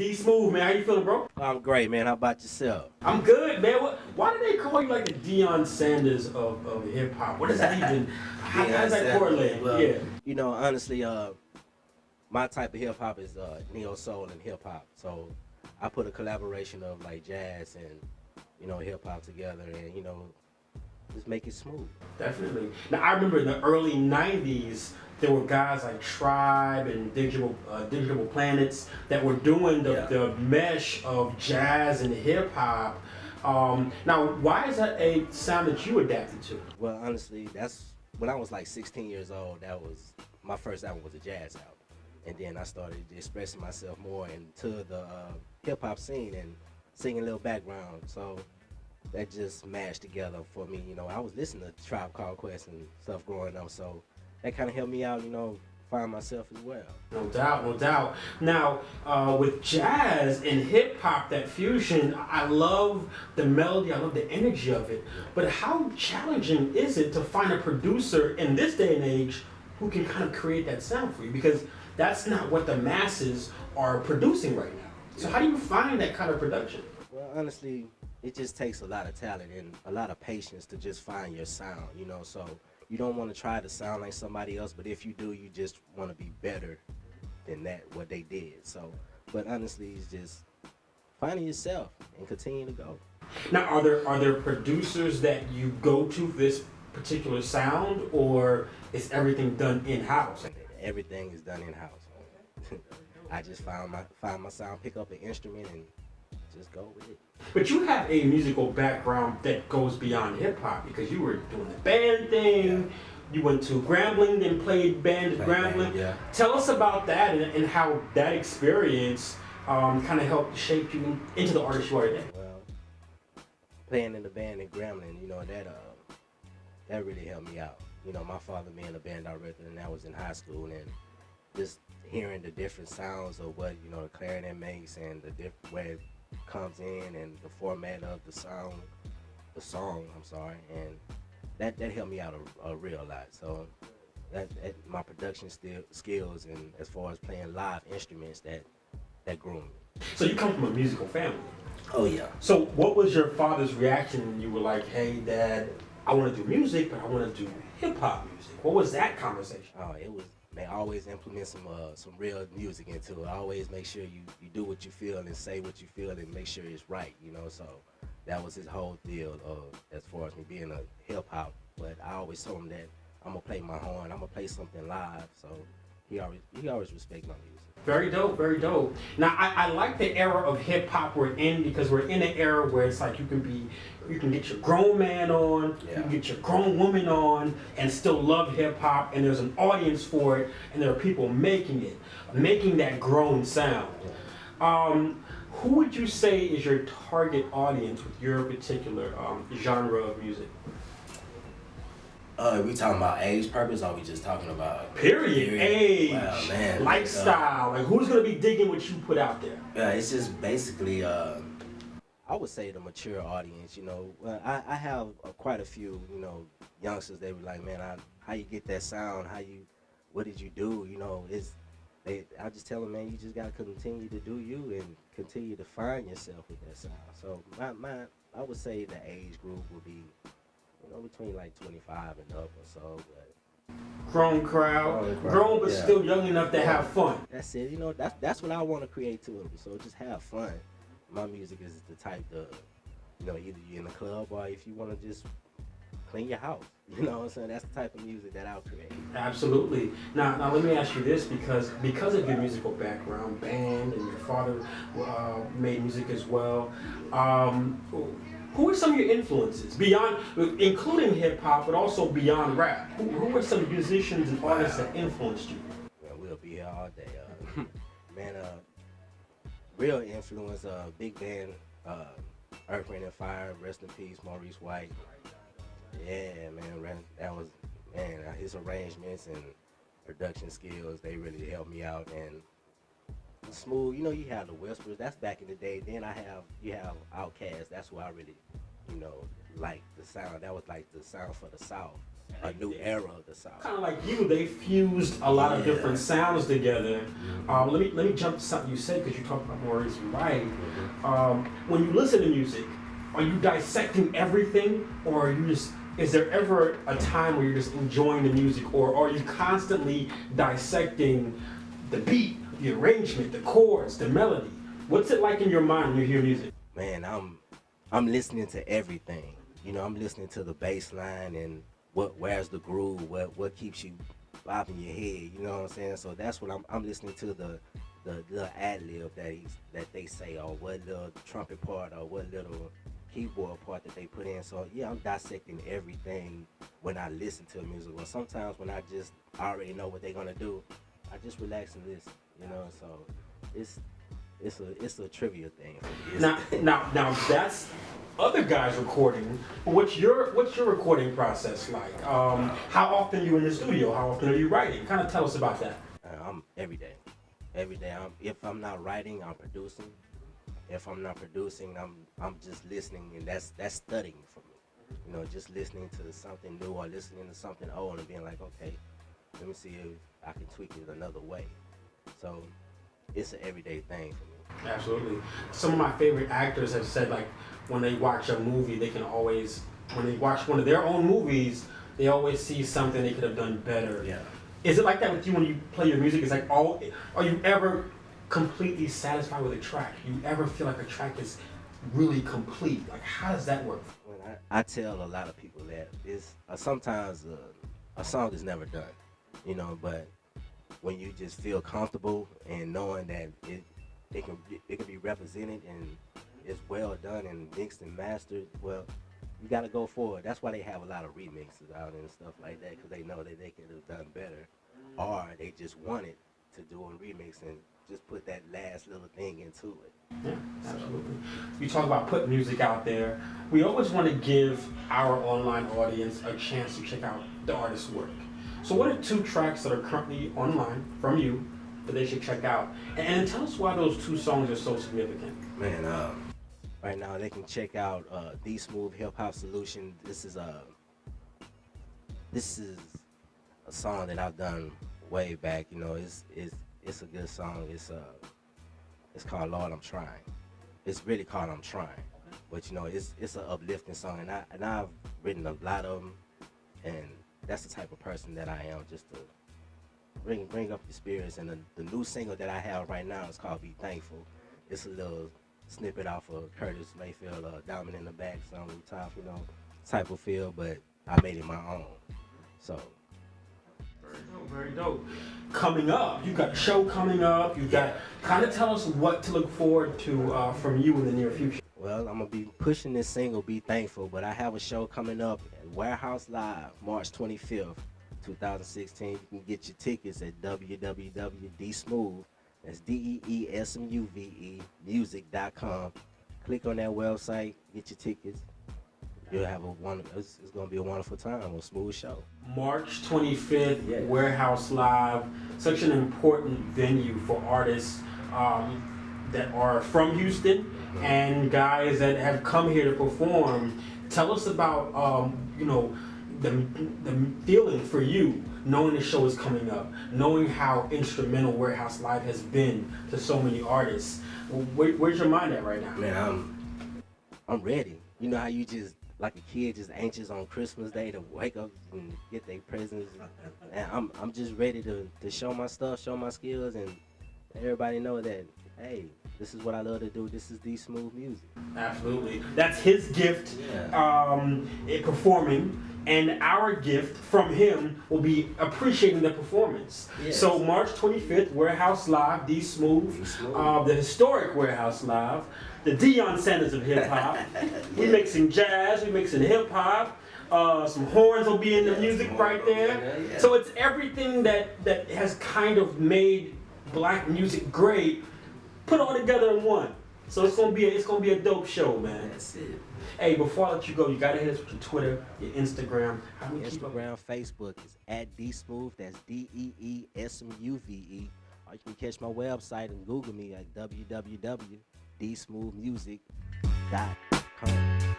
D Smoove, man, how you feeling, bro? I'm great, man. How about yourself? I'm good, man. Why do they call you like the Deion Sanders of hip hop? What does that even? How does that correlate? Well, Yeah. honestly, my type of hip hop is neo soul and hip hop. So I put a collaboration of like jazz and hip hop together, and just make it smooth. Definitely. Now I remember in the early '90s, there were guys like Tribe and Digital Planets that were doing the mesh of jazz and hip hop. Now, why is that a sound that you adapted to? Well, honestly, that's when I was like 16 years old. That was my first album was a jazz album, and then I started expressing myself more into the hip hop scene and singing a little background. So that just mashed together for me. I was listening to Tribe Called Quest and stuff growing up, so that kind of helped me out. Find myself as well. No doubt, no doubt. Now, with jazz and hip hop, that fusion, I love the melody, I love the energy of it. But how challenging is it to find a producer in this day and age who can kind of create that sound for you? Because that's not what the masses are producing right now. So how do you find that kind of production? Well, honestly, it just takes a lot of talent and a lot of patience to just find your sound. So you don't want to try to sound like somebody else, but if you do, you just want to be better than what they did. So, but honestly, it's just finding yourself and continue to go. Now, are there producers that you go to this particular sound, or is everything done in house? Everything is done in house. I just find my sound, pick up an instrument, and just go with it. But you have a musical background that goes beyond hip hop because you were doing the band thing. Yeah. You went to Grambling and played band at Grambling. Yeah. Tell us about that and how that experience kind of helped shape you into the artist you are today. Well, playing in the band at Grambling, that really helped me out. My father being a band director, and that was in high school, and just hearing the different sounds of what the clarinet makes and the where it comes in and the format of the song, and that helped me out a real lot. So that my production skills and as far as playing live instruments, that grew me. So you come from a musical family. Oh yeah. So what was your father's reaction when you were like, "Hey, Dad, I want to do music, but I want to do hip hop music"? What was that conversation? Oh, it was. Man, always implement some real music into it. Always make sure you do what you feel and say what you feel and make sure it's right. So that was his whole deal as far as me being a hip hop. But I always told him that I'm gonna play my horn. I'm gonna play something live. So he always respect my music. Very dope, very dope. Now I like the era of hip hop we're in because we're in an era where it's like you can get your grown man on, you can get your grown woman on, and still love hip hop, and there's an audience for it, and there are people making that grown sound. Who would you say is your target audience with your particular genre of music? We talking about age purpose, or we just talking about period. Age, wow, man, lifestyle, like who's gonna be digging what you put out there? Yeah, it's just basically I would say the mature audience. I have quite a few youngsters. They were like, man, how you get that sound? What did you do? I just tell them, man, you just gotta continue to do you and continue to find yourself with that sound. So I would say the age group would be between like 25 and up or so. But grown crowd, grown but still young enough to have fun. That's it. That's what I want to create too. So just have fun. My music is the type to, either you're in the club or if you want to just clean your house. You know what I'm saying? That's the type of music that I'll create. Absolutely. Now let me ask you this, because of your musical background, band, and your father made music as well. Who are some of your influences beyond, including hip hop, but also beyond rap? Who are some musicians and artists that influenced you? Well, we'll be here all day, man. Real influence, big band, Earth, Wind and Fire, rest in peace, Maurice White. Yeah, man, that was his arrangements and production skills. They really helped me out. And Smoove, you have the Whispers. That's back in the day. Then you have Outkast. That's where I really, like the sound. That was like the sound for the South. a new era of the South. Kind of like you, they fused a lot of different sounds together. Let me jump to something you said because you talked about Maurice Wright. When you listen to music, are you dissecting everything, or are you just? Is there ever a time where you're just enjoying the music, or are you constantly dissecting the beat, the arrangement, the chords, the melody? What's it like in your mind when you hear music? Man, I'm listening to everything. You know, I'm listening to the bass line and where's the groove, what keeps you bobbing your head, you know what I'm saying? So that's what I'm listening to, the little ad lib that they say, or what little trumpet part, or what little keyboard part that they put in. So yeah, I'm dissecting everything when I listen to music. Or sometimes when I already know what they're gonna do, I just relax and listen, you know. So it's a trivia thing for me. Now that's other guys recording. What's your recording process like? How often are you in the studio? How often are you writing? Kind of tell us about that. I'm every day. Every day. If I'm not writing, I'm producing. If I'm not producing, I'm just listening, and that's studying for me. You know, just listening to something new or listening to something old and being like, okay, let me see if I can tweak it another way. So it's an everyday thing for me. Absolutely. Some of my favorite actors have said, like, when they watch a movie, they can always, when they watch one of their own movies, they always see something they could have done better. Yeah. Is it like that with you when you play your music? It's like, are you ever completely satisfied with a track? You ever feel like a track is really complete? Like, how does that work? When I tell a lot of people that sometimes a song is never done, you know, but when you just feel comfortable and knowing that it can be represented and it's well done and mixed and mastered, well, you got to go forward. That's why they have a lot of remixes out and stuff like that, because they know that they could have done better, or they just wanted to do a remix and just put that last little thing into it. Yeah, absolutely. You talk about putting music out there. We always want to give our online audience a chance to check out the artist's work. So what are 2 tracks that are currently online from you that they should check out? And tell us why those 2 songs are so significant. Man, right now they can check out the Smoove Hip Hop Solution. This is a song that I've done way back. You know, it's a good song. It's called Lord I'm Trying. It's really called I'm Trying, but you know, it's an uplifting song, and I've written a lot of them, and that's the type of person that I am, just to bring up the spirits. And the new single that I have right now is called Be Thankful. It's a little snippet off of Curtis Mayfield, Diamond in the Back, song on top, you know, type of feel, but I made it my own. So. Very dope. Coming up, you got a show coming up. You got, kind of tell us what to look forward to from you in the near future. Well, I'm gonna be pushing this single, Be Thankful, but I have a show coming up at Warehouse Live, March 25th, 2016. You can get your tickets at www.dsmoove, that's DEESMUVE, music.com. Click on that website, get your tickets. You'll have it's gonna be a wonderful time, a smooth show. March 25th, yes. Warehouse Live, such an important venue for artists that are from Houston and guys that have come here to perform. Tell us about you know, the feeling for you knowing the show is coming up, knowing how instrumental Warehouse Live has been to so many artists. Where's your mind at right now? Man, I'm ready. You know how you just, like a kid, just anxious on Christmas Day to wake up and get their presents. And I'm just ready to show my stuff, show my skills, and everybody know that, hey, this is what I love to do. This is the Smoove music. Absolutely. That's his gift, in performing. And our gift from him will be appreciating the performance. Yes. So March 25th, Warehouse Live, Smoove, the historic Warehouse Live, the Deion Sanders of hip hop. We're mixing jazz, we're mixing hip hop. Some horns will be in the music right there. Yeah. So it's everything that has kind of made black music great, put all together in one. So it's gonna be a dope show, man. That's it. Hey, before I let you go, you gotta hit us with your Twitter, your Instagram. How do we keep up? Instagram, Facebook is at dsmoove. That's DEESMUVE. Or you can catch my website and Google me at www.dsmoovemusic.com.